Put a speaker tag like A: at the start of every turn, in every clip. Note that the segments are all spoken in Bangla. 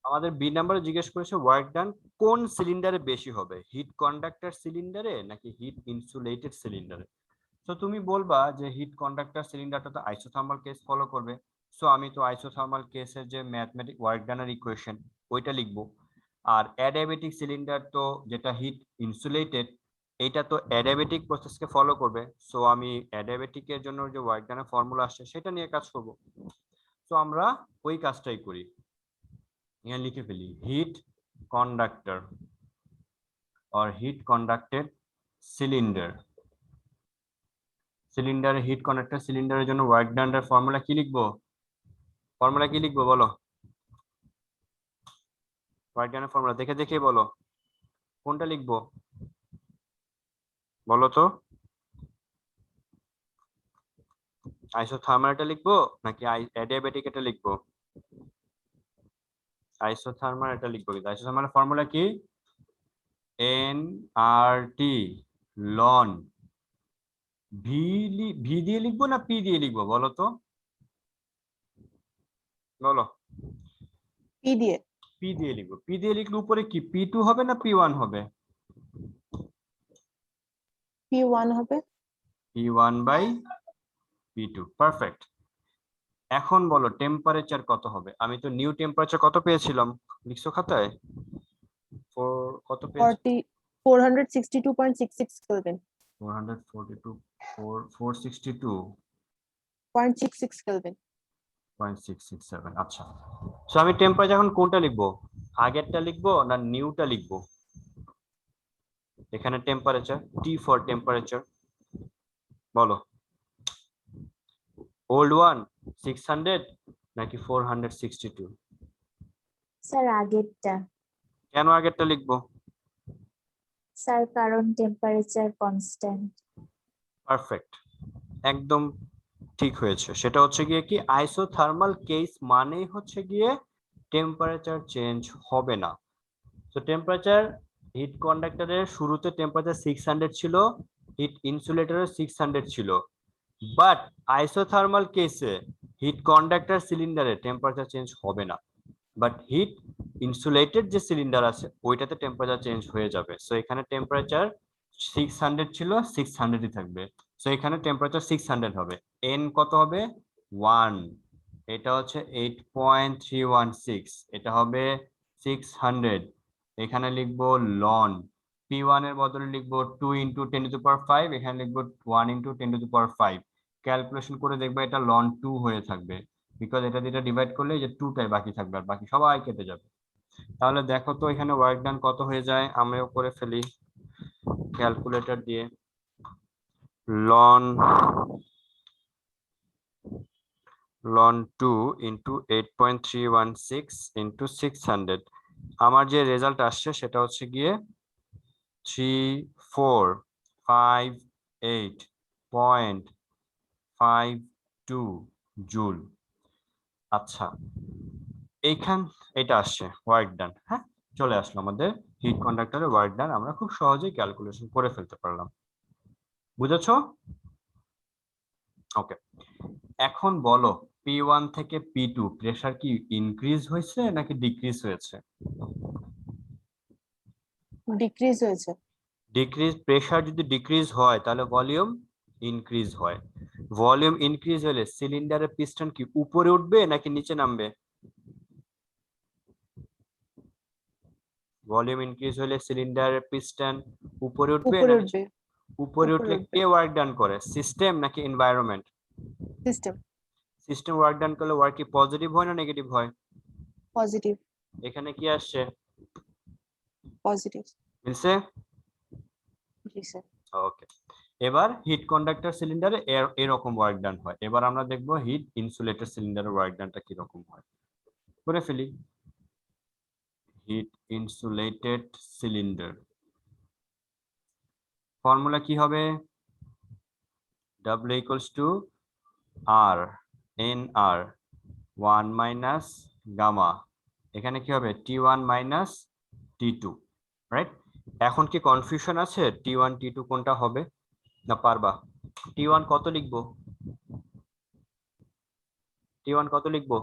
A: আমাদের বি নাম্বারে জিজ্ঞেস করেছে ওয়ার্ক ডান কোন সিলিন্ডারে বেশি হবে, হিট কন্ডাক্টর সিলিন্ডারে নাকি হিট ইনসুলেটেড সিলিন্ডারে। তো তুমি বলবা যে হিট কন্ডাক্টর সিলিন্ডারটা তো আইসোথার্মাল কেস ফলো করবে। সো আমি তো আইসোথার্মাল কেসের যে ম্যাথমেটিক ওয়ার্ক ডানের ইকুয়েশন ওইটা লিখবো। আর অ্যাডিয়াবেটিক সিলিন্ডার তো যেটা হিট ইনসুলেটেড, এটা তো অ্যাডিয়াবেটিক প্রসেসকে ফলো করবে। সো আমি অ্যাডিয়াবেটিকের জন্য যে ওয়ার্ক ডানের ফর্মুলা আসছে সেটা নিয়ে কাজ করব। তো আমরা ওই কাজটাই করি, এখানে লিখে ফেলি heat conductor or heat conducted cylinder। সিলিন্ডারের হিট কন্ডাক্টর সিলিন্ডারের জন্য ওয়ার্ক ডানের ফর্মুলা কি লিখবো, ফর্মুলা কি লিখবো বলো, ওয়ার্ক ডানের ফর্মুলা দেখে দেখে বলো কোনটা লিখবো বলো তো, আইসোথার্মাল এটা লিখবো নাকি অ্যাডিয়াবেটিক এটা লিখবো। আইসোথার্মাল এটা লিখবো, কিন্তু আইসোথার্মাল ফর্মুলা কি, এনআরটি লন। ভি ভি দিয়ে লিখবো না পি দিয়ে লিখবো বলো তো, বলো।
B: পি দিয়ে।
A: পি দিয়ে লিখবো, পি দিয়ে লিখলে উপরে কি পি2 হবে না পি1 হবে,
B: P1 হবে।
A: P1/P2 perfect. এখন বলো টেম্পারেচার কত হবে, আমি তো নিউ টেম্পারেচার কত পেয়েছিলাম, লিখছো খাতায়, কত পেয়েছি,
B: 462.66 কেলভিন।
A: 442 462
B: 0.66 কেলভিন।
A: 0.667। আচ্ছা, সো আমি টেম্পারেচার এখন কোনটা লিখবো, আগেরটা লিখবো না নিউটা লিখবো। এখানে টেম্পারেচার টি ফর টেম্পারেচার, বলো ওল্ড ওয়ান 600 নাকি 462।
C: স্যার আগেরটা।
A: কেন আগেরটা লিখবো,
C: স্যার কারণ টেম্পারেচার কনস্ট্যান্ট।
A: পারফেক্ট, একদম ঠিক হয়েছে। সেটা হচ্ছে গিয়ে কি আইসোথার্মাল কেস মানেই হচ্ছে গিয়ে টেম্পারেচার চেঞ্জ হবে না। তো টেম্পারেচার হিট কন্ডাক্টরের শুরুতে টেম্পারেচার 600 ছিল, হিট ইনসুলেটরের 600 ছিল, বাট আইসোথার্মাল কেসে হিট কন্ডাক্টর সিলিন্ডারে টেম্পারেচার চেঞ্জ হবে না, বাট হিট ইনসুলেটেড যে সিলিন্ডার আছে ওইটাতে টেম্পারেচার চেঞ্জ হয়ে যাবে। সো এখানে টেম্পারেচার 600 ছিল, 600ই থাকবে। সো এখানে টেম্পারেচার 600 হবে, এন কত হবে 1, এটা হচ্ছে 8.316, এটা হবে 600। এখানে লিখবো লন, P1 এর বদলে লিখবো 2 × 10⁵, এখানে লিখবো 1 × 10⁵। ক্যালকুলেশন করে দেখবো এটা লন 2 হয়ে থাকবে, বিকজ এটা দিয়ে ডিভাইড করলে যে 2টাই বাকি থাকবে আর বাকি সবাই কেটে যাবে। তাহলে দেখো তো এখানে ওয়ার্ক ডান কত হয়ে যায়, আমরাও করে ফেলি ক্যালকুলেটর দিয়ে। লন 2 × 8.316 × 600, আমার যে রেজাল্ট আসছে সেটা হচ্ছে গিয়ে 3458.52 জুল। আচ্ছা, এটা আসছে ওয়ার্ক ডান, হ্যাঁ চলে আসলো আমাদের হিট কন্ডাক্টরের ওয়ার্ক ডান, আমরা খুব সহজেই ক্যালকুলেশন করে ফেলতে পারলাম, বুঝেছো? ওকে, এখন বলো P1 থেকে P2 প্রেসার কি ইনক্রিজ হয়েছে নাকি ডিক্রিজ হয়েছে?
B: ডিক্রিজ হয়েছে।
A: ডিক্রিজ, প্রেসার যদি ডিক্রিজ হয় তাহলে ভলিউম ইনক্রিজ হয়, ভলিউম ইনক্রিজ হলে সিলিন্ডারের পিস্টন কি উপরে উঠবে নাকি নিচে নামবে? ভলিউম ইনক্রিজ হলে সিলিন্ডারের পিস্টন উপরে উঠবে
B: উপরে
A: নাকি?
B: উঠবে।
A: উপরে উঠলে কে ওয়ার্ক ডান করে, সিস্টেম নাকি environment?
B: System.
A: System work done করলে ওয়ার্ক কি পজিটিভ হয় না নেগেটিভ হয়?
B: পজিটিভ।
A: এখানে কি আসছে,
B: পজিটিভ।
A: মিলছে?
B: জি স্যার।
A: ওকে, এবার হিট কন্ডাক্টর সিলিন্ডারে এরকম ওয়ার্ক ডান হয়, এবার আমরা দেখবো হিট ইনসুলেটর সিলিন্ডারের ওয়ার্ক ডানটা কিরকম হয়, করে ফেলি। হিট ইনসুলেটেড সিলিন্ডার ফর্মুলা কি হবে, W = R NR 1 - গামা, এখানে কি হবে T1 - T2, রাইট? এখন কি কনফিউশন আছে T1 T2 কোনটা হবে, না পারবা? T1 কত লিখবো, T1 কত লিখবো,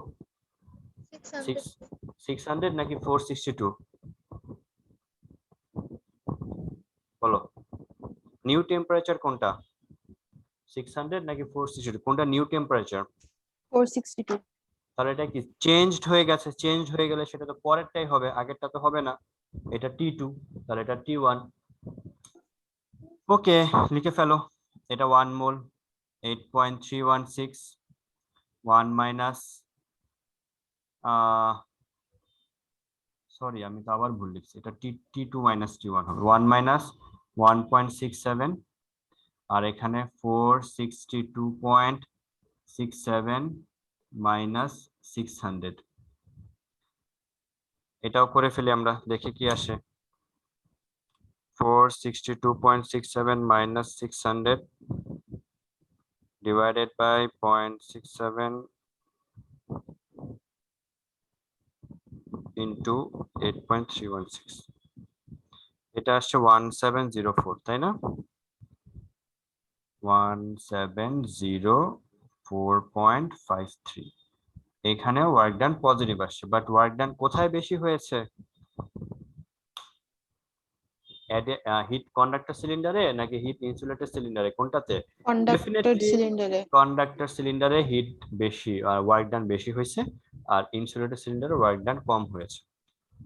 A: 600 নাকি 462? বলো, নিউ টেম্পারেচার কোনটা? 600 নাকি 462? কোনটা নিউ টেম্পারেচার?
B: 462.
A: তাহলে এটা কি চেঞ্জড হয়ে গেছে? চেঞ্জ হয়ে গেলে সেটা তো পরেরটাই হবে, আগেরটা তো হবে না। এটা T2, তাহলে এটা T1। ওকে, লিখে ফেলো। এটা 1 মোল, 8.316, 1 মাইনাস, সরি আমি তো আবার ভুল লিখছি, এটা T2 মাইনাস T1 হবে। 1 মাইনাস 1.67, আর এখানে 462.67 মাইনাস 600। এটাও করে ফেলি আমরা, দেখি কি আসে। 462.67 minus 600 divided by 0.67 into 8.316, এটা আসছে 1704, তাই না? 1704.53। এখানে ওয়ার্ক ডান পজিটিভ আসছে, বাট ওয়ার্ক ডান কোথায় বেশি হয়েছে? হিট কন্ডাক্টর সিলিন্ডারে নাকি হিট ইনসুলেটর সিলিন্ডারে, কোনটাতে?
B: কন্ডাক্টর সিলিন্ডারে।
A: কন্ডাক্টর সিলিন্ডারে হিট বেশি আর ওয়ার্ক ডান বেশি হয়েছে, আর ইনসুলেটর সিলিন্ডারে ওয়ার্ক ডান কম হয়েছে।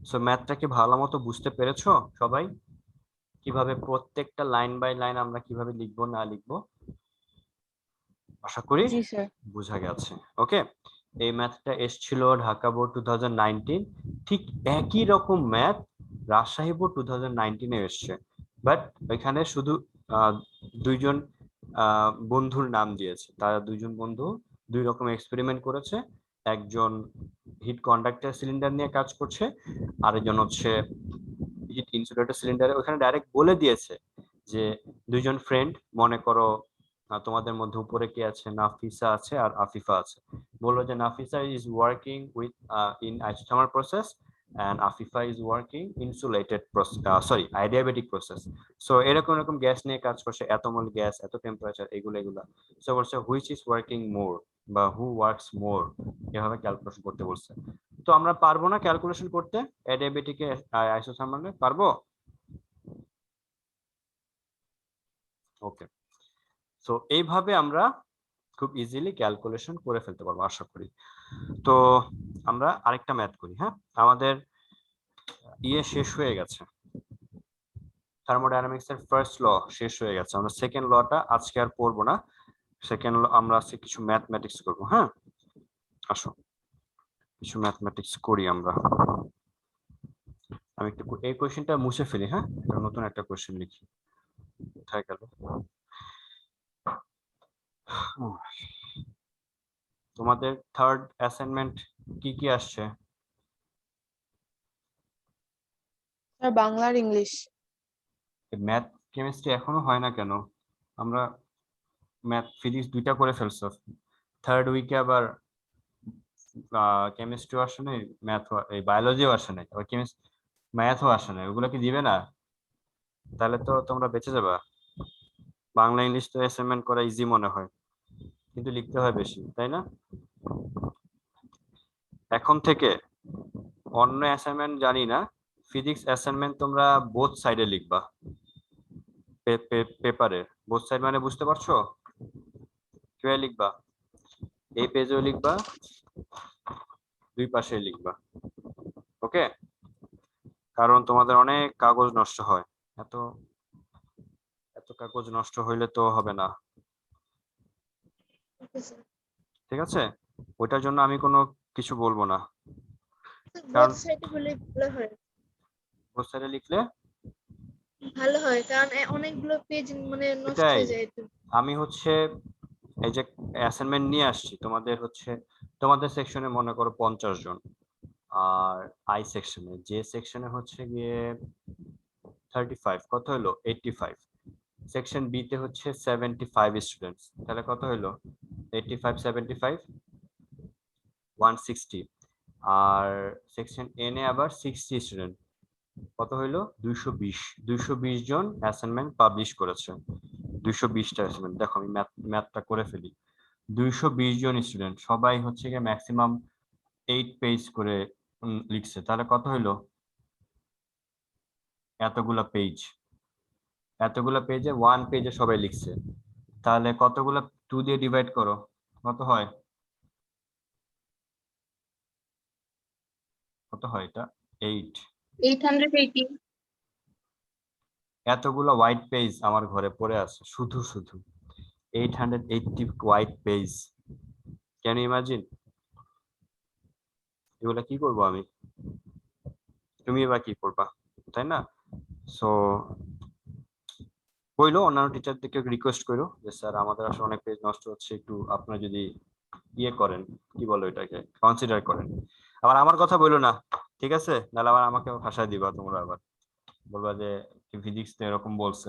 A: সো ম্যাথটা কি ভালো মতো বুঝতে পেরেছো সবাই? কিভাবে প্রত্যেকটা লাইন বাই লাইন আমরা কিভাবে লিখবো না লিখবো, আশা করি
B: জি স্যার।
A: বোঝা গেছে। ওকে, এই ম্যাথটা এসেছিল ঢাকা বোর্ড 2019, ঠিক একই রকম ম্যাথ রাজশাহী বোর্ড 2019 এ এসছে, বাট এখানে শুধু দুইজন বন্ধুর নাম দিয়েছে। তারা দুইজন বন্ধু দুই রকম এক্সপেরিমেন্ট করেছে। একজন হিট কন্ডাক্টর সিলিন্ডার নিয়ে কাজ করছে, আরেকজন হচ্ছে হিট ইনসুলেটর সিলিন্ডারে। ওখানে ডাইরেক্ট বলে দিয়েছে যে দুইজন ফ্রেন্ড, মনে করো তোমাদের মধ্যে উপরে কে আছে, নাফিসা আছে আর আফিফা আছে। বললো যে Nafisa is working with in isothermal process and Afifa is working insulated process, adiabatic process. So এরকম এরকম গ্যাস নিয়ে কাজ করছে, এত মোল গ্যাস, এত টেম্পারেচার, এগুলা। সো বলছে হুইচ ইজ ওয়ার্কিং মোর বা হু ওয়ার্কস মোর, এভাবে ক্যালকুলেশন করতে বলছে। তো আমরা পারবো না ক্যালকুলেশন করতে অ্যাডিয়াবেটিকে আইসোথার্মালে, পারবো? ওকে, সো এইভাবে আমরা খুব ইজিলি ক্যালকুলেশন করে ফেলতে পারবো আশা করি। তো আমরা আরেকটা ম্যাথ করি। হ্যাঁ, আমাদের শেষ হয়ে গেছে, থার্মোডাইনামিক্স এর ফার্স্ট ল শেষ হয়ে গেছে। আমরা সেকেন্ড লটা আজকে আর পড়বো না, সেকেন্ড ল আমরা আজকে কিছু ম্যাথমেটিক্স করবো। হ্যাঁ, আসো কিছু ম্যাথমেটিক্স করি আমরা। আমি একটু এই কোশ্চেনটা মুছে ফেলি। হ্যাঁ, নতুন একটা কোশ্চেন লিখি। কোথায় গেল? তোমাদের থার্ড অ্যাসাইনমেন্ট কি কি আসছে?
B: স্যার বাংলা আর ইংলিশ।
A: ম্যাথ কেমিস্ট্রি এখনো হয় না কেন? আমরা ম্যাথ ফিজিক্স দুইটা করে ফেলছো, থার্ড উইকে আবার কেমিস্ট্রি আসে নাই, ম্যাথ এই বায়োলজিও আসে নাই, আবার ম্যাথও আসে নাই, ওগুলো কি দিবে না? তাহলে তো তোমরা বেঁচে যাবা। বাংলা ইংলিশ তো অ্যাসাইনমেন্ট করা ইজি মনে হয়, কিন্তু লিখতে হয় বেশি, তাই না? এখন থেকে অন্য অ্যাসাইনমেন্ট জানি না, ফিজিক্স অ্যাসাইনমেন্ট তোমরা বোথ সাইডে লিখবা, পেপারে বোথ সাইড মানে বুঝতে পারছো? কিভাবে লিখবা? এই পেজেও লিখবা, দুই পাশে লিখবা। ওকে, কারণ তোমাদের অনেক কাগজ নষ্ট হয়, এত এত কাগজ নষ্ট হইলে তো হবে না। ঠিক আছে, ওইটার জন্য আমি কোনো কিছু বলবো না, কারণ
D: বোথ সাইডে হলে ভালো হয়।
A: বোথ সাইডে লিখলে
D: ভালো হয়, কারণ অনেকগুলো পেজ মানে নষ্ট
A: এটাই
D: হয়ে যায় তো।
A: আমি হচ্ছে এই যে অ্যাসাইনমেন্ট নিয়ে আসছি, তোমাদের হচ্ছে তোমাদের সেকশনে মনে করো 50 জন, আর আই সেকশনে, যে সেকশনে হচ্ছে গিয়ে 35, কত হলো 85। সেকশন বি তে হচ্ছে 75 স্টুডেন্টস, তাহলে কত হলো 85 75 160। আর সেকশন এন এ আবার 60 স্টুডেন্ট, কত হইলো 220 জন অ্যাসাইনমেন্ট পাবলিশ করেছে। 220টা অ্যাসাইনমেন্ট, দেখো আমি ম্যাথটা করে ফেলি। 220 জন স্টুডেন্ট, সবাই হচ্ছে গিয়ে ম্যাক্সিমাম 8 পেজ করে লিখছে, তাহলে কত হইলো? এতগুলা পেজে 1 পেজে সবাই লিখছে, তাহলে কতগুলা 2 দিয়ে ডিভাইড করো, কত হয়? কত হয় এটা? 8।
D: 880
A: এতগুলো হোয়াইট পেজ আমার ঘরে পড়ে আছে, শুধু 880 white page. Can you imagine? এগুলা কি করব আমি? তুমি বা কি করবা, তাই না? সো বইলো অন্যান্য টিচারদেরকে রিকোয়েস্ট করো যে স্যার আমাদের আসলে অনেক পেজ নষ্ট হচ্ছে, একটু আপনারা যদি ইয়ে করেন, কি বলো এটাকে, কনসিডার করেন। আবার আমার কথা বইলো না, ঠিক আছে? নাহলে আবার আমাকে ভাষায় দিবা তোমরা, আবার বলবা যে ফিজিক্স তো এরকম বলছে,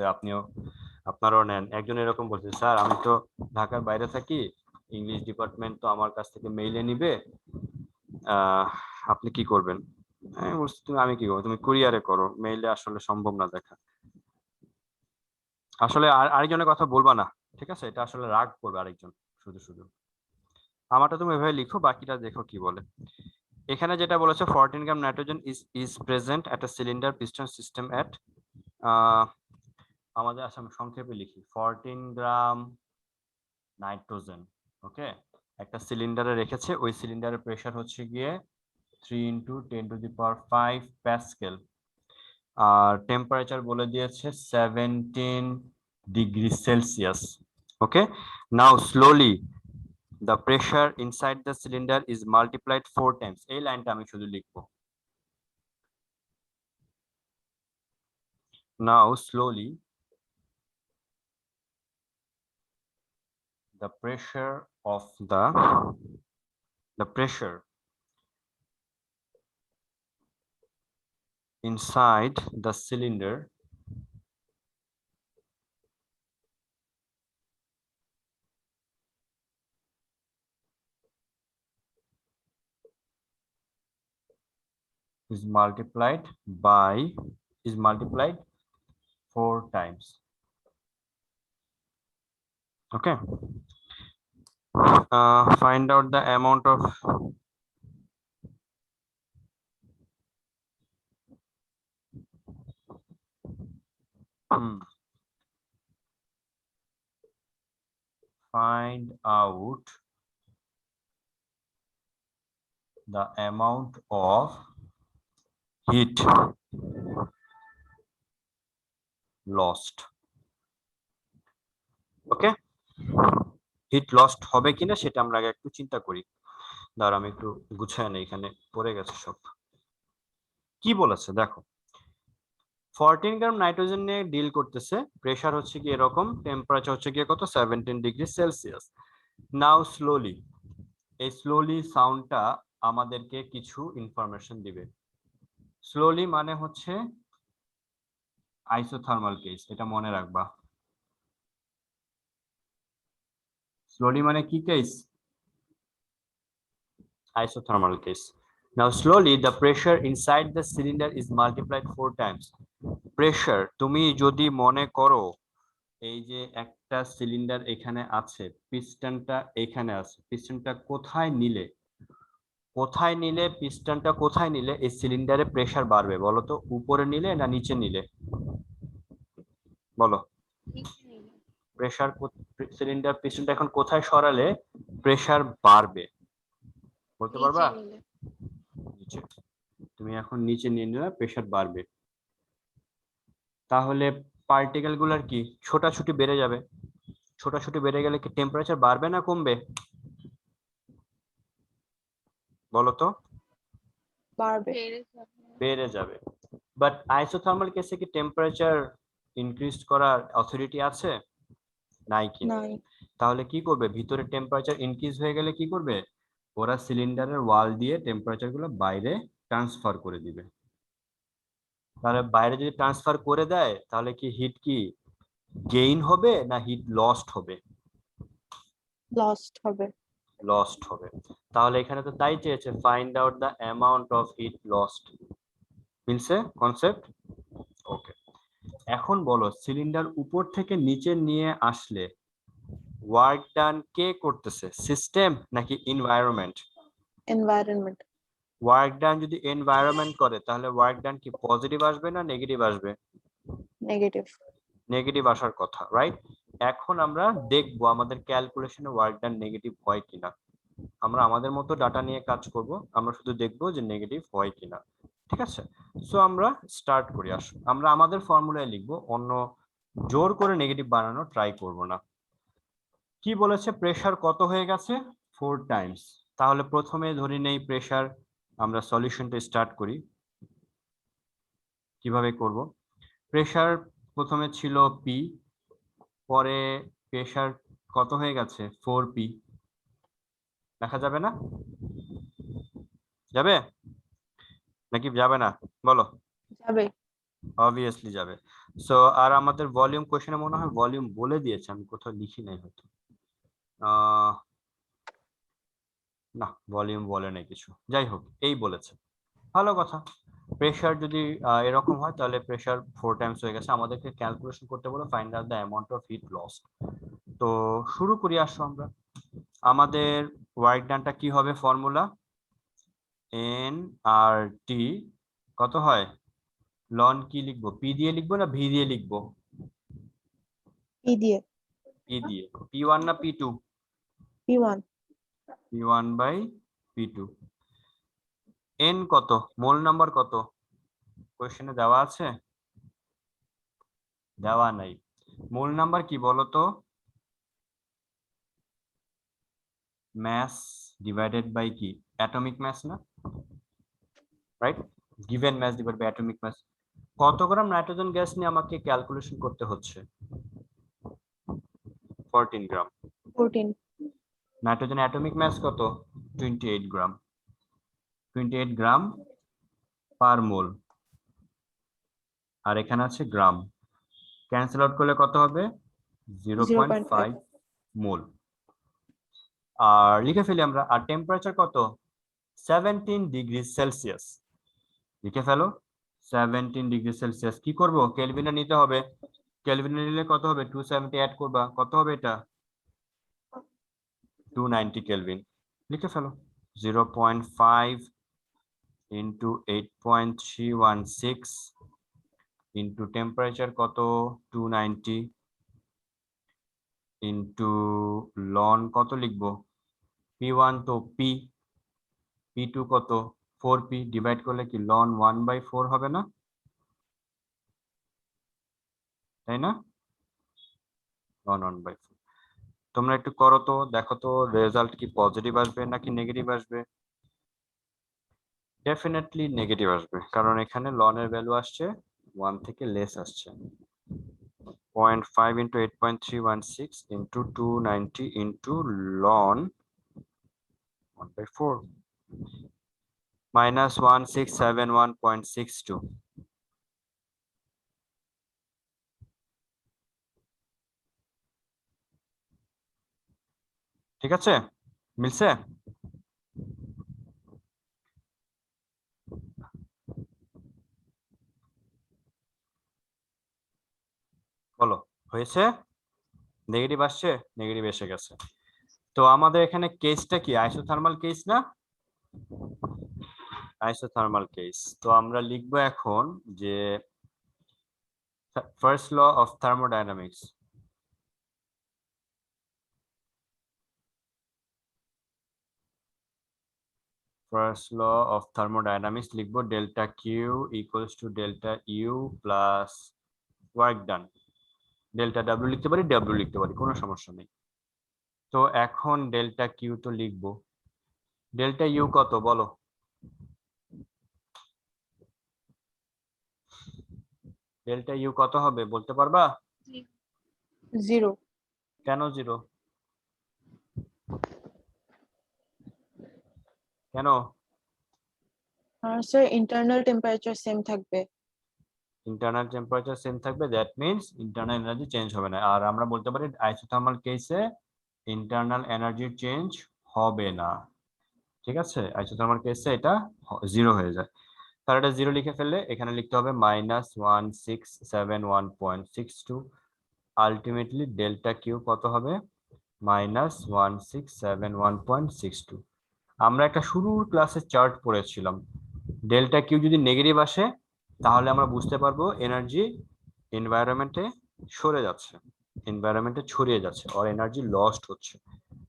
A: আপনারাও নেন। একজন এরকম বলছে, স্যার আমি তো ঢাকার বাইরে থাকি, ইংলিশ ডিপার্টমেন্ট তো আমার কাছ থেকে মেইলে নিবে, আপনি কি করবেন? আমি বলছি আমি কি করবো, তুমি কুরিয়ারে করো, মেইলে আসলে সম্ভব না দেখা। আসলে আরেকজনের কথা বলবা না, ঠিক আছে? এটা আসলে রাগ করবে আরেকজন। শুধু আমারটা তুমি এভাবে লিখো, বাকিটা দেখো কি বলে। এখানে যেটা বলেছে 14 gram nitrogen is present at a cylinder piston system at, আমাদের আসলে সংক্ষেপে লিখি 14 গ্রাম নাইট্রোজেন। ওকে, একটা সিলিন্ডারে রেখেছে, ওই সিলিন্ডারের প্রেসার হচ্ছে গিয়ে 3 × 10⁵ প্যাসকেল, আর টেম্পারেচার বলে দিয়েছে 17 degree Celsius. Okay, now slowly the pressure inside the cylinder is multiplied 4 times. এই লাইনটা আমি শুধু লিখবো। Now slowly the pressure inside the cylinder is multiplied 4 times. Okay, find out the amount of find out the amount of heat lost. Okay, heat lost হবে কিনা সেটা আমরা আগে একটু চিন্তা করি। দাঁড়া আমি একটু গুছায় নেই, এখানে পড়ে গেছে সব। কি বলেছে দেখো, 14 গ্রাম নাইট্রোজেন নিয়ে ডিল করতেছে, প্রেসার হচ্ছে কি এরকম, টেম্পারেচার হচ্ছে গিয়ে কত 17 ডিগ্রি সেলসিয়াস। নাও স্লোলি, এই স্লোলি সাউন্ডটা আমাদেরকে কিছু ইনফরমেশন দিবে। স্লোলি মানে হচ্ছে আইসোথার্মাল কেস, এটা মনে রাখবা। স্লোলি মানে কি case? Isothermal case. Now slowly the pressure inside the cylinder is multiplied 4 times. Pressure, তুমি যদি মনে করো এই যে একটা সিলিন্ডার এখানে আছে, পিস্টনটা এখানে আছে, পিস্টনটা কোথায় নিলে পিস্টনটা কোথায় নিলে এই সিলিন্ডারে প্রেসার বাড়বে বলো তো? উপরে নিলে না নিচে নিলে? বলো, প্রেসার সিলিন্ডার পিস্টনটা এখন কোথায় সরালে প্রেসার বাড়বে বলতে পারবা? নিচে। তুমি এখন নিচে নিয়ে নিলে প্রেসার বাড়বে, তাহলে পার্টিকেল গুলার কি ছোটাছুটি বেড়ে যাবে। ছোটাছুটি বেড়ে গেলে কি টেম্পারেচার বাড়বে না কমবে বলো তো?
B: বাড়বে।
A: বেড়ে যাবে। বাট আইসোথার্মাল কেসে কি টেম্পারেচার ইনক্রিজ করার অথরিটি আছে? নাই কি?
B: নাই।
A: তাহলে কি করবে, ভিতরে টেম্পারেচার ইনক্রিজ হয়ে গেলে কি করবে, ওরা সিলিন্ডারের ওয়াল দিয়ে টেম্পারেচার গুলো বাইরে ট্রান্সফার করে দিবে। তাহলে বাইরে যদি ট্রান্সফার করে দেয় তাহলে কি হিট কি গেইন হবে না হিট লস্ট হবে?
B: লস্ট হবে।
A: লস্ট হবে। তাহলে এখানে তো তাই চেয়েছে, find out the amount of hit lost. মিলছে কনসেপ্ট? ওকে, এখন বলো সিলিন্ডার উপর থেকে নিচে নিয়ে আসলে ওয়ার্ক ডান কে করতেছে, সিস্টেম নাকি এনভায়রনমেন্ট?
B: এনভায়রনমেন্ট।
A: ওয়ার্ক ডান যদি এনভায়রনমেন্ট করে তাহলে ওয়ার্ক ডান কি পজিটিভ আসবে না নেগেটিভ আসবে?
B: নেগেটিভ।
A: নেগেটিভ আসার কথা, রাইট? এখন আমরা দেখবো আমাদের ক্যালকুলেশনে ওয়ার্ক ডান নেগেটিভ হয় কিনা। আমরা আমাদের মতো ডাটা নিয়ে কাজ করব, আমরা শুধু দেখবো যে নেগেটিভ হয় কিনা। ঠিক আছে, সো আমরা স্টার্ট করি। আসুন আমরা আমাদের ফর্মুলায় লিখবো, অন্য জোর করে নেগেটিভ বানানো ট্রাই করব না। কি বলেছে, প্রেসার কত হয়ে গেছে? 4 টাইমস। তাহলে প্রথমে ধরে নেই প্রেসার, আমরা সলিউশনটা স্টার্ট করি। কিভাবে করব? প্রেসার প্রথমে ছিল পি, পরে প্রেসার কত হয়ে গেছে? 4p। দেখা যাবে না? যাবে নাকি যাবে না বলো?
B: যাবে।
A: অবভিয়াসলি যাবে। সো আর আমাদের ভলিউম কোশ্চেনে মনে হয় ভলিউম বলে দিয়েছে, আমি কোথাও লিখি নাই হয়তো। না, ভলিউম বলে নাই কিছু, যাই হোক এই বলেছে, ভালো কথা। প্রেসার যদি এরকম হয় তাহলে প্রেসার 4 টাইমস হয়ে গেছে, আমাদেরকে ক্যালকুলেশন করতে বলো find out the amount of heat loss. তো শুরু করি, আসো আমরা। আমাদের ওয়ার্ক ডানটা কি হবে? ফর্মুলা এন আর টি কত হয়? লন কি লিখবো, পি দিয়ে লিখবো না ভি দিয়ে লিখবো?
B: পি দিয়ে।
A: পি দিয়ে। পি1 না পি2?
B: P1।
A: P one by পি2। এন কত? মোল নাম্বার কত কোশ্চেনে দেওয়া আছে? দেওয়া নাই। মোল নাম্বার কি বলো তো? mass divided by কি atomic mass না, right? given mass divided by atomic mass। কত গ্রাম নাইট্রোজেন গ্যাস নিয়ে আমাকে ক্যালকুলেশন করতে হচ্ছে? 14 গ্রাম।
B: 14।
A: নাইট্রোজেন অ্যাটমিক মাস কত? 28 গ্রাম। 28 গ্রাম পার মোল, আর এখানে আছে গ্রাম, ক্যান্সেল আউট করলে কত হবে? 0.5 মোল। আর লিখে ফেলি আমরা, আর টেম্পারেচার কত? 17 ডিগ্রি সেলসিয়াস। লিখে ফেলো 17 ডিগ্রি সেলসিয়াস। কি করব? কেলভিনে নিতে হবে। কেলভিনে নিলে কত হবে? 270 অ্যাড করবা, কত হবে এটা? 290 কেলভিন। লিখে ফেলো 0.5 ইন্টু 8.316 ইন্টু টেম্পারেচার কত? 290 ইন্টু লন কত লিখবো? P1 তো পি, P2 কত? 4p, ডিভাইড করলে কি লন 1/4 হবে না? তাই না? লন 1/4। তোমরা একটু করো তো, দেখো তো রেজাল্ট কি পজিটিভ আসবে নাকি নেগেটিভ আসবে? ডেফিনেটলি নেগেটিভ আসবে, কারণ এখানে লনের ভ্যালু আসছে 1 থেকে লেস আসছে। 0.5 into 8.316 into 290 into ln 1/4 minus 1671.62। ঠিক আছে, মিলছে? বলো হয়েছে? নেগেটিভ আসছে? নেগেটিভ এসে গেছে। তো আমাদের এখানে কেসটা কি আইসোথার্মাল কেস না? Isothermal case. তো আমরা লিখবো এখন যে first law of thermodynamics. First law of thermodynamics লিখবো delta Q equals to delta U plus work done. Delta W লিখতে পারি, ডাব্লিউ লিখতে পারি, কোনো সমস্যা নেই। তো এখন ডেল্টা কিউ তো লিখবো, ডেল্টা ইউ কত বলো? ডেল্টা ইউ কত হবে বলতে পারবা?
B: 0।
A: কেন 0? কেন?
B: স্যার ইন্টারনাল টেম্পারেচার সেম থাকবে।
A: ইন্টারনাল টেম্পারেচার সেম থাকবে, that means internal energy change হবে না। আর আমরা বলতে পারি আইসোথার্মাল কেসে ইন্টারনাল এনার্জি চেঞ্জ হবে না। ঠিক আছে, আইসোথার্মাল কেসে এটা 0 হয়ে যায়। তাহলে এটা 0 লিখে ফেললে এখানে লিখতে হবে -1671.62। আলটিমেটলি ডেল্টা কিউ কত হবে? -1671.62। আমরা একটা শুরুর ক্লাসে চার্ট পড়েছিলাম, ডেল্টা কিউ যদি নেগেটিভ আসে তাহলে আমরা বুঝতে পারবো এনার্জি এনভায়রনমেন্টে সরে যাচ্ছে, এনভায়রনমেন্টে ছড়িয়ে যাচ্ছে, আর এনার্জি লস্ট হচ্ছে।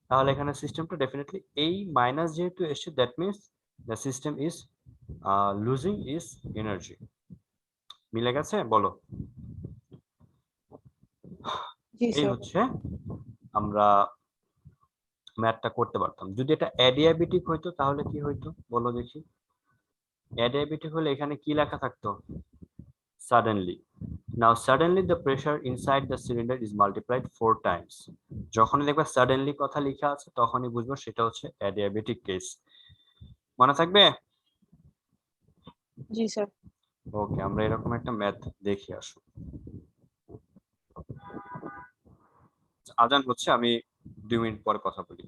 A: তাহলে এখানে সিস্টেমটা ডেফিনেটলি এই মাইনাস যেহেতু এসছে, that means the system is losing is energy. মিলে গেছে? বলো।
B: জি
A: এই
B: স্যার।
A: হচ্ছে আমরা ম্যাথটা করতে পারতাম। যদি এটা অ্যাডিয়াবেটিক হইতো তাহলে কি হইতো বলো দেখি। অ্যাডিয়াবেটিক হলে এখানে কি লেখা থাকতো? Suddenly. Now suddenly the pressure inside the cylinder is multiplied 4 times. যখনই দেখবে suddenly কথা লেখা আছে তখনই বুঝবো সেটা হচ্ছে অ্যাডিয়াবেটিক কেস। মনে থাকবে?
B: জি স্যার।
A: ওকে, আমরা এরকম একটা ম্যাথ দেখে আসো। আজান হচ্ছে, আমি 2 মিনিট পরে কথা বলি।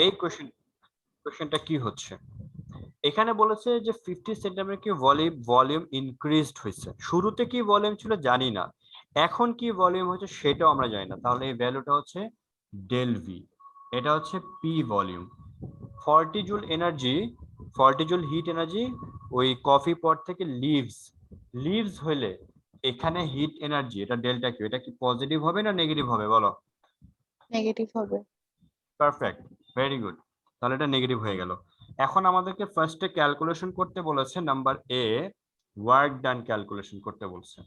A: এই কোশ্চেনটা কি হচ্ছে? এখানে বলেছে যে 50 সেন্টিমিটার কি ভলিউম ইনক্রিজড হয়েছে। শুরুতে কি ভলিউম ছিল জানি না, এখন কি ভলিউম হচ্ছে সেটাও আমরা জানি না। তাহলে এই ভ্যালুটা হচ্ছে ডেল ভি, এটা হচ্ছে P volume. 40 joule energy, 40 joule hit energy ওই কফি পট থেকে লিভস হইলে এখানে হিট এনার্জি, এটা ডেল্টা কিউ, এটা কি পজিটিভ হবে না নেগেটিভ হবে বলো?
B: নেগেটিভ হবে।
A: Perfect, very good. তাহলে এটা নেগেটিভ হয়ে গেল। এখন আমাদেরকে ফার্স্টে ক্যালকুলেশন করতে বলেছে, number A work done calculation করতে বলছে।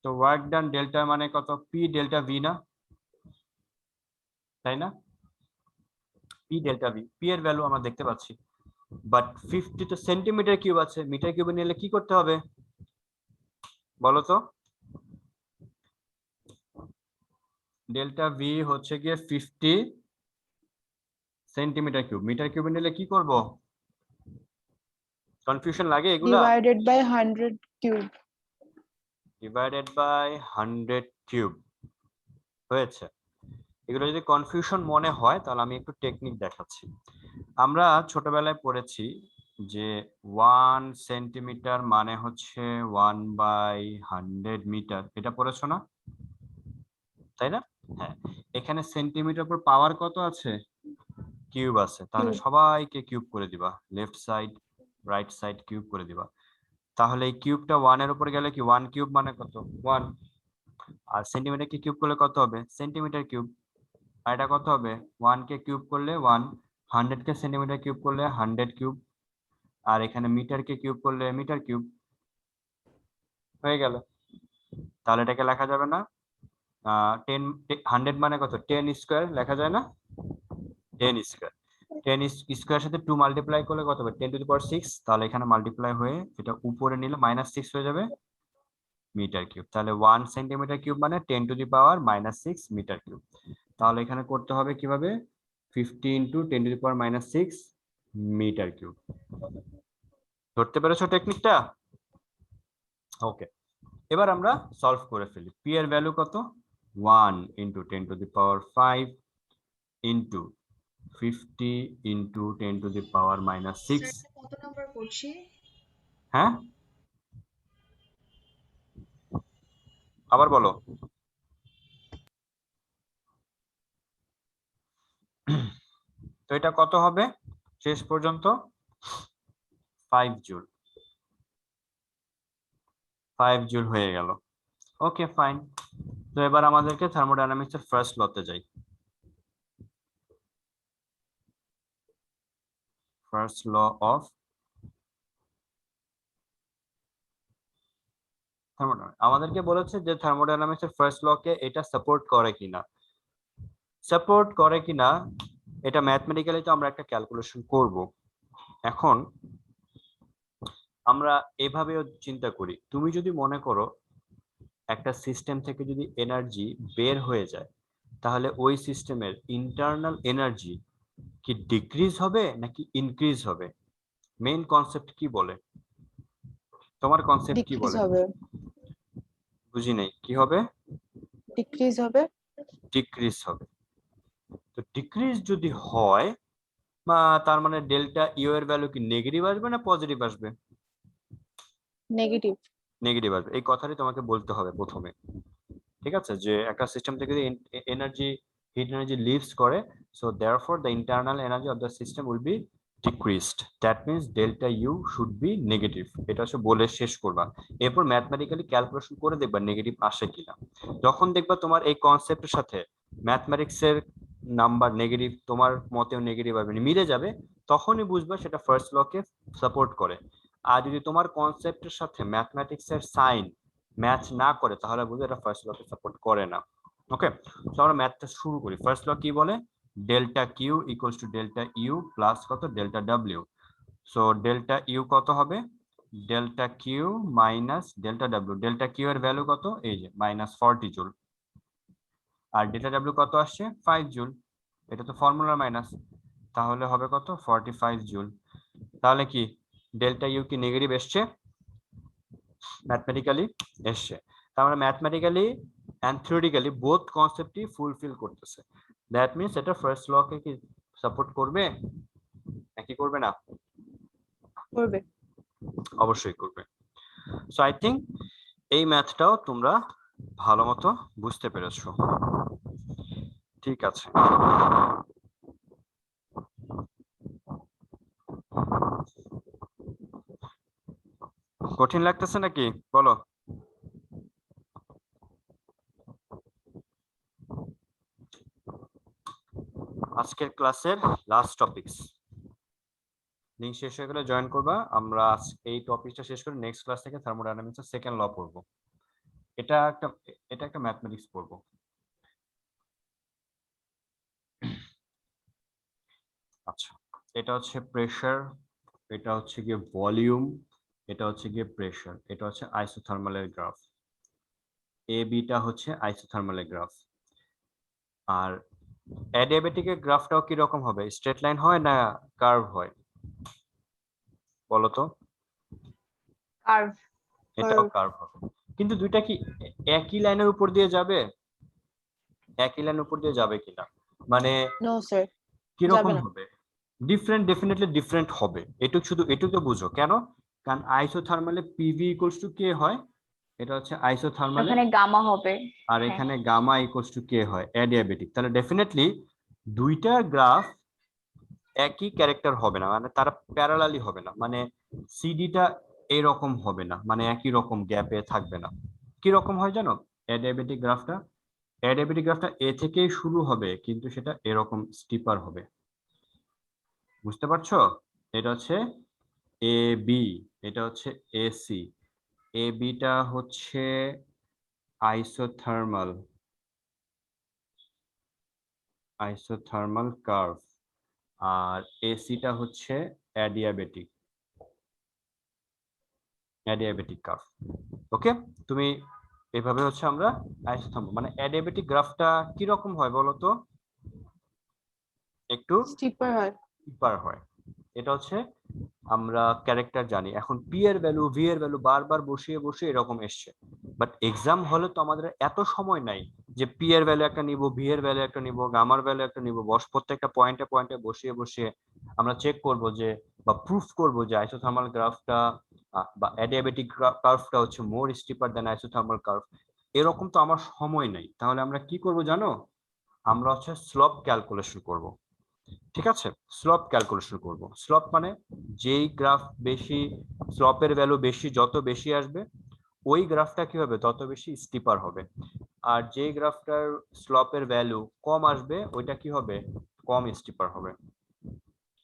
A: তো ওয়ার্ক ডান ডেল্টা মানে কত? পি ডেল্টা ভি না, তাই না? পি ডেল্টা ভি, পি এর ভ্যালু আমরা দেখতে পাচ্ছি, বাট 50 তো সেন্টিমিটার কিউব আছে, মিটার কিউবে নিলে কি করতে হবে বলো তো? ডেল্টা ভি হচ্ছে গিয়ে 50 সেন্টিমিটার কিউব, মিটার কিউবে নিলে কি করব? কনফিউশন লাগে এগুলা?
B: Divided by 100 cube.
A: Divided by 100 cube হয়েছে। এগুলো যদি কনফিউশন মনে হয় তাহলে আমি একটু টেকনিক দেখাচ্ছি। আমরা ছোটবেলায় পড়েছি যে 1 সেন্টিমিটার মানে হচ্ছে 1/100 মিটার, এটা পড়েছো না? তাই না? হ্যাঁ, এখানে সেন্টিমিটার পর পাওয়ার কত আছে? কিউব আছে। তাহলে
B: কিউব।
A: সবাইকে কিউব করে দিবা, left side right side cube করে দিবা। তাহলে এই কিউবটা 1 এর উপরে গেলে কি 1 কিউব মানে কত? 1। আর সেন্টিমিটার কে কিউব করলে কত হবে? Centimetre cube. আর এটা কত হবে? 1 কে কিউব করলে 1, 100 কে সেন্টিমিটার কিউব করলে 100 কিউব, আর এখানে মিটার কে কিউব করলে মিটার কিউব। হয়ে গেল। তাহলে এটাকে লেখা যাবে না 10, 100 মানে কত? 10 স্কয়ার লেখা যায় না? 10 স্কয়ার, 10 স্কয়ার সাথে 2 মাল্টিপ্লাই করলে কত হবে? 10 টু দি পাওয়ার 6। তাহলে এখানে মাল্টিপ্লাই হয়ে এটা উপরে নিলে -6 হয়ে যাবে মিটার কিউব। তাহলে 1 সেন্টিমিটার কিউব মানে 10 to the power -6 meter cube. তাহলে এখানে করতে হবে কিভাবে? 50 into 10 to the power -6 meter cube. ধরতে পেরেছো টেকনিকটা? ওকে, এবার আমরা সলভ করে ফেলি। পি এর ভ্যালু কত? 1 into 10 to the power 5 into 50 into 10 to the power -6।
D: কত নাম্বার করছি?
A: হ্যাঁ, আবার বলো। তো এটা কত হবে শেষ পর্যন্ত? 5 জুল। 5 জুল হয়ে গেল। Okay fine. তো এবার আমাদেরকে থার্মোডায়নামিক্স এর ফার্স্ট লতে যাই। ফার্স্ট ল অফ থার্মোডায়নামিক্স আমাদেরকে বলেছে যে থার্মোডায়নামিক্স এর ফার্স্ট লকে এটা সাপোর্ট করে কিনা। সাপোর্ট করে কিনা এটা ম্যাথমেটিক্যালি তো আমরা একটা ক্যালকুলেশন করব। এখন আমরা এভাবেও চিন্তা করি, তুমি যদি মনে করো একটা সিস্টেম থেকে যদি এনার্জি বের হয়ে যায় তাহলে ওই সিস্টেমের ইন্টারনাল এনার্জি কি ডিক্রিজ হবে নাকি ইনক্রিজ হবে? মেইন কনসেপ্ট কি বলে? তোমার কনসেপ্ট কি
B: ডিক্রিজ
A: বলে?
B: হবে।
A: বুঝি নাই, কি হবে?
B: ডিক্রিজ হবে।
A: ডিক্রিজ হবে। তো ডিক্রিজ যদি হয় তার মানে ডেল্টা ইউ এর ভ্যালু কি নেগেটিভ আসবে না পজিটিভ আসবে?
B: নেগেটিভ।
A: নেগেটিভ আসবে। এই কথাটাই তোমাকে বলতে হবে প্রথমে। ঠিক আছে, যে একটা সিস্টেম থেকে যদি এনার্জি হিট এনার্জি লিভস করে, so therefore the internal energy of the system will be decreased, that means delta U should be negative. এটা হচ্ছে বলে শেষ করবা, এরপর ম্যাথমেটিক্যালি ক্যালকুলেশন করে দেখবা নেগেটিভ আসে কিনা। যখন দেখবা তোমার এই কনসেপ্টের সাথে ম্যাথমেটিক্সের নাম্বার নেগেটিভ, তোমার মতেও নেগেটিভ হবে, মিলে যাবে, তখনই বুঝবা সেটা ফার্স্ট লকে সাপোর্ট করে। আর যদি তোমার কনসেপ্টের সাথে ম্যাথমেটিক্সের সাইন ম্যাচ না করে, তাহলে বুঝবে এটা ফার্স্ট লকে সাপোর্ট করে না। ওকে, তো আমরা ম্যাথটা শুরু করি। ফার্স্ট ল কি বলে? Delta Q equals to delta U plus কত? Delta W. So delta U কত হবে? Delta Q minus delta W. Delta Q এর ভ্যালু কত? এই যে -40 জুল। আর ডেল্টা ডাব্লিউ কত আসছে? 5 জুল। এটা তো ফর্মুলার মাইনাস, তাহলে হবে কত? 45 জুল। তাহলে কি ডেল্টা ইউ কি নেগেটিভ এসছে? ম্যাথমেটিক্যালি এসছে। তার মানে ম্যাথমেটিক্যালি এন্ড থিওরিটিক্যালি বোথ কনসেপ্টই ফুলফিল করতেছে। দ্যাট মিন্স এটা ফার্স্ট লকে কি সাপোর্ট করবে নাকি করবে না?
B: করবে।
A: অবশ্যই করবে। সো আই থিংক এই ম্যাথটাও তোমরা ভালো মতো বুঝতে পেরেছো। ঠিক আছে, কঠিন লাগতেছে নাকি বলো? আজকের ক্লাসের লাস্ট টপিকস, লিংক শেষ হয়ে গেলে জয়েন করবা। আমরা এই টপিকটা শেষ করে নেক্সট ক্লাস থেকে থার্মোডাইনামিক্সের সেকেন্ড ল পড়বো। এটা একটা ম্যাথমেটিক্স পড়বো। আচ্ছা, এটা হচ্ছে প্রেসার, এটা হচ্ছে গিয়ে ভলিউম, এটা হচ্ছে গিয়ে প্রেসার, এটা হচ্ছে আইসোথার্মালের গ্রাফ। এ বিটা হচ্ছে আইসোথার্মালের গ্রাফ। আর অ্যাডিয়াবেটিকের গ্রাফটাও কি রকম হবে? স্ট্রেট লাইন হয় না কার্ভ হয় বলো তো?
B: কার্ভ।
A: এটাও কার্ভ হবে, কিন্তু দুইটা কি একই লাইনের উপর দিয়ে যাবে? একই লাইনের উপর দিয়ে যাবে কিনা, মানে
B: নো স্যার,
A: কিরকম
B: যাবে না।
A: হবে? ডিফারেন্ট, ডেফিনেটলি ডিফারেন্ট হবে। এটুক শুধু এটুকু বুঝো কেন, কারণ আইসোথার্মালে পিভি ইকুয়ালস টু কে হয়, এটা হচ্ছে আইসোথার্মালে,
B: ওখানে গামা হবে।
A: আর
B: হ্যাঁ।
A: এখানে গামা ইকুয়ালস টু কে হয় অ্যাডিয়াবেটিক। তাহলে ডেফিনেটলি দুইটা গ্রাফ একই ক্যারেক্টার হবে না, মানে তারা প্যারালালি হবে না, মানে সিডিটা এরকম হবে না, মানে একই রকম গ্যাপে থাকবে না। কি রকম হয় জানো অ্যাডিয়াবেটিক গ্রাফটা? অ্যাডিয়াবেটিক গ্রাফটা এ থেকেই শুরু হবে, কিন্তু সেটা এরকম স্টিপার হবে। বুঝতে পারছো? এটা হচ্ছে এ বি, এটা হচ্ছে এসি। এ বিটা হচ্ছে আইসোথার্মাল, আইসোথার্মাল কার্ভ, আর এসিটা হচ্ছে অ্যাডিয়াবেটিক, অ্যাডিয়াবেটিক কার্ভ। ওকে, তুমি এভাবে হচ্ছে আমরা আইসোথার্মাল মানে অ্যাডিয়াবেটিক গ্রাফটা কি রকম হয় বলো তো? একটু
B: স্টিপার হয়।
A: স্টিপার হয়। এটা হচ্ছে আমরা ক্যারেক্টার জানি। এখন পি এর ভ্যালু ভি এর ভ্যালু বারবার বসিয়ে বসিয়ে এরকম এসছে, বাট এক্সাম হলে তো আমাদের এত সময় নাই যে পি এর ভ্যালু একটা নিব, ভি এর ভ্যালু একটা নিব, গামার ভ্যালু একটা নিব, প্রত্যেকটা পয়েন্টে পয়েন্টে বসিয়ে বসিয়ে আমরা চেক করব যে বা প্রুফ করব যে আইসোথার্মাল গ্রাফটা বা অ্যাডিয়াবেটিক কার্ভটা হচ্ছে মোর স্টিপার দ্যান আইসোথার্মাল কার্ভ। এরকম তো আমার সময় নাই। তাহলে আমরা কি করব জানো? আমরা হচ্ছে স্লোপ ক্যালকুলেশন করব। ঠিক আছে, স্লোপ ক্যালকুলেশন করব। স্লোপ মানে যেই গ্রাফ বেশি, স্লোপের ভ্যালু বেশি, যত বেশি আসবে ওই গ্রাফটা কি হবে? তত বেশি স্টিপার হবে। আর যে গ্রাফটার স্লোপের ভ্যালু কম আসবে ওইটা কি হবে? কম স্টিপার হবে।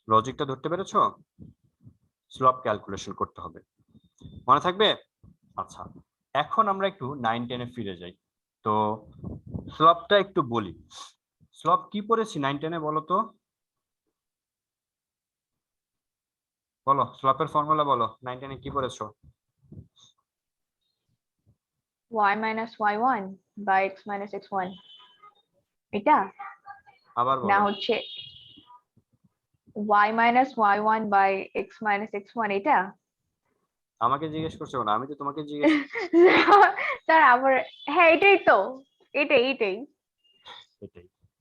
A: লজিকটা ধরতে পেরেছো? স্লোপ ক্যালকুলেশন করতে হবে, মনে থাকবে? আচ্ছা, এখন আমরা একটু 9-10 এ ফিরে যাই। তো স্লোপটা একটু বলি। স্লোপ কি পড়েছি 9-10 এ বলো তো? বলো, স্লোপের ফর্মুলা বলো। 9-10 এ কি পড়েছো?
B: y minus y1 by x minus x1 এটা
A: আবার
B: না
A: বলো।
B: হচ্ছে y minus y1 by x minus x1 এটা?
A: আমাকে জিজ্ঞেস করছো না, আমি তো তোমাকে জিজ্ঞেস
B: স্যার আবার, হ্যাঁ এটাই তো, এটাই।
A: এটাই।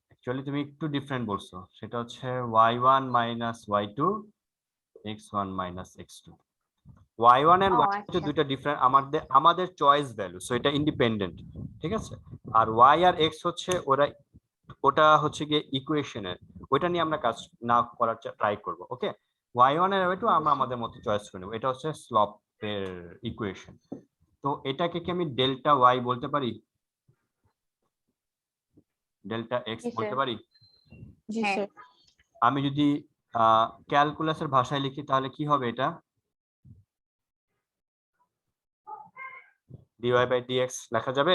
A: অ্যাকচুয়ালি তুমি একটু ডিফারেন্ট বলছো, সেটা হচ্ছে y1 minus y2 x1 minus x2। y1 and
B: O,
A: y2 হচ্ছে
B: আচ্ছা।
A: দুইটা ডিফারেন্ট আমাদের চয়েস ভ্যালু, সো এটা ইন্ডিপেন্ডেন্ট, ঠিক আছে। আর y আর x হচ্ছে ওটা হচ্ছে গিয়ে ইকুয়েশনের, ওইটা নিয়ে আমরা কাজ না করার ট্রাই করব। ওকে, y1 আর y2 আমরা আমাদের মতো চয়েস করে নেব। এটা হচ্ছে স্লপের ইকুয়েশন। তো এটাকে কি আমি ডেল্টা y বলতে পারি, ডেল্টা x
B: জি,
A: বলতে
B: স্যার।
A: পারি?
D: জি
B: হ্যাঁ।
D: স্যার।
A: আমি যদি ক্যালকুলাসের ভাষায় লিখি তাহলে কি হবে, এটা dy বাই dx লেখা যাবে?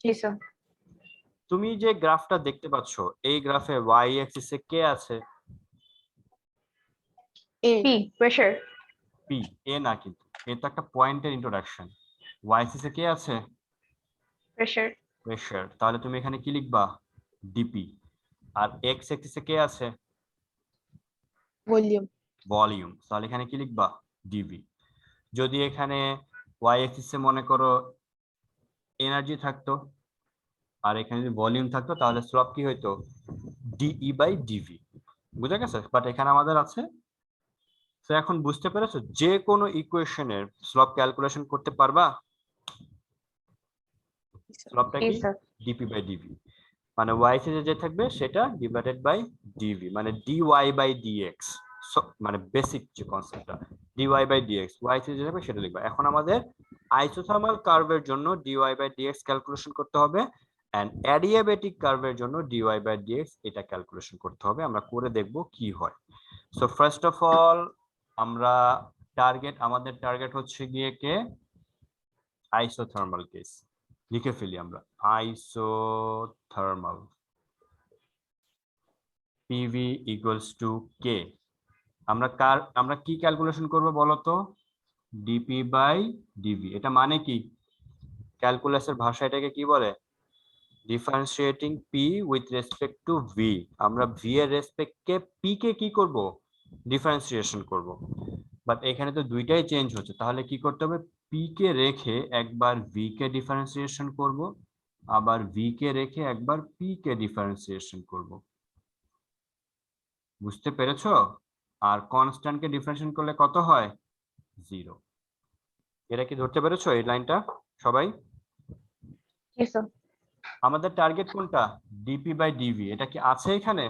B: জি, স্যার।
A: তুমি যে গ্রাফটা দেখতে পাচ্ছ, এই গ্রাফে y অ্যাক্সিসে কে আছে?
D: এ
B: P, pressure.
A: p, a না, কিন্তু এ তো একটা পয়েন্টের ইন্ট্রোডাকশন। y অ্যাক্সিসে কে আছে?
B: Pressure.
A: প্রেসার। তাহলে তুমি এখানে কি লিখবা? dp। আর x অ্যাক্সিসে কে আছে?
D: ভলিউম।
A: ভলিউম। তাহলে এখানে কি লিখবা? dv। যদি এখানে y অ্যাক্সিসে মনে করো এনার্জি থাকতো আর এখানে যদি ভলিউম থাকতো, তাহলে স্লোপ কি হইতো? dE by dv। বুঝা গেছে? বাট এখানে আমাদের আছে। তো এখন বুঝতে পেরেছো যে কোনো ইকুয়েশনের স্লোপ ক্যালকুলেশন করতে পারবা? স্লোপটা
B: জি,
A: কি?
B: স্যার।
A: dp বাই dv, মানে y এক্সিসে যে থাকবে সেটা ডিভাইডেড বাই dv, মানে dy বাই dx। মানে বেসিক যে কনসেপ্টটা, dy বাই dx, y এক্সিসে যে থাকবে সেটা লিখবা। এখন আমাদের আইসোথার্মাল কার্ভের জন্য dy বাই dx ক্যালকুলেশন করতে হবে, এন্ড অ্যাডিয়াবেটিক কার্ভের জন্য dy বাই dx এটা ক্যালকুলেশন করতে হবে। আমরা করে দেখব কি হয়। সো ফার্স্ট অফ অল আমরা আমাদের টার্গেট হচ্ছে গিয়ে কে? Isothermal case. লিখে ফেলি আমরা isothermal, PV equals to K. আমরা কি ক্যালকুলেশন করব বলো তো? dp by dv। এটা মানে কি? ক্যালকুলাসের ভাষা এটাকে কি বলে? Differentiating p with respect to v। আমরা v এর রেসপেক্টে p কে কি করব? ডিফারেন্সিয়েশন করব। বাট এখানে তো দুইটাই চেঞ্জ হচ্ছে, তাহলে কি করতে হবে? p কে রেখে একবার v কে ডিফারেন্সিয়েশন করব, আবার v কে রেখে একবার p কে ডিফারেন্সিয়েশন করব। বুঝতে পেরেছো? আর কনস্ট্যান্ট কে ডিফারেন্সিয়েশন করলে কত হয়? 0। এটা কি ধরতে পেরেছো এই লাইনটা সবাই?
B: জি, স্যার।
A: আমাদের টার্গেট কোনটা? dp by dv। এটা কি আছে এখানে?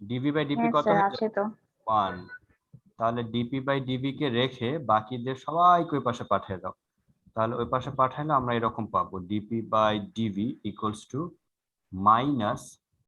A: dv বাই dp
B: হ্যাঁ,
A: কত
B: স্যার,
A: হয়ে
B: আছে
A: যাবে?
B: তো।
A: 1। তাহলে dp বাই dv কে রেখে বাকিদের সবাইকে ওই পাশে পাঠিয়ে দাও। তাহলে ওই পাশে পাঠাইলে আমরা এরকম পাবো, dp by dv equals to minus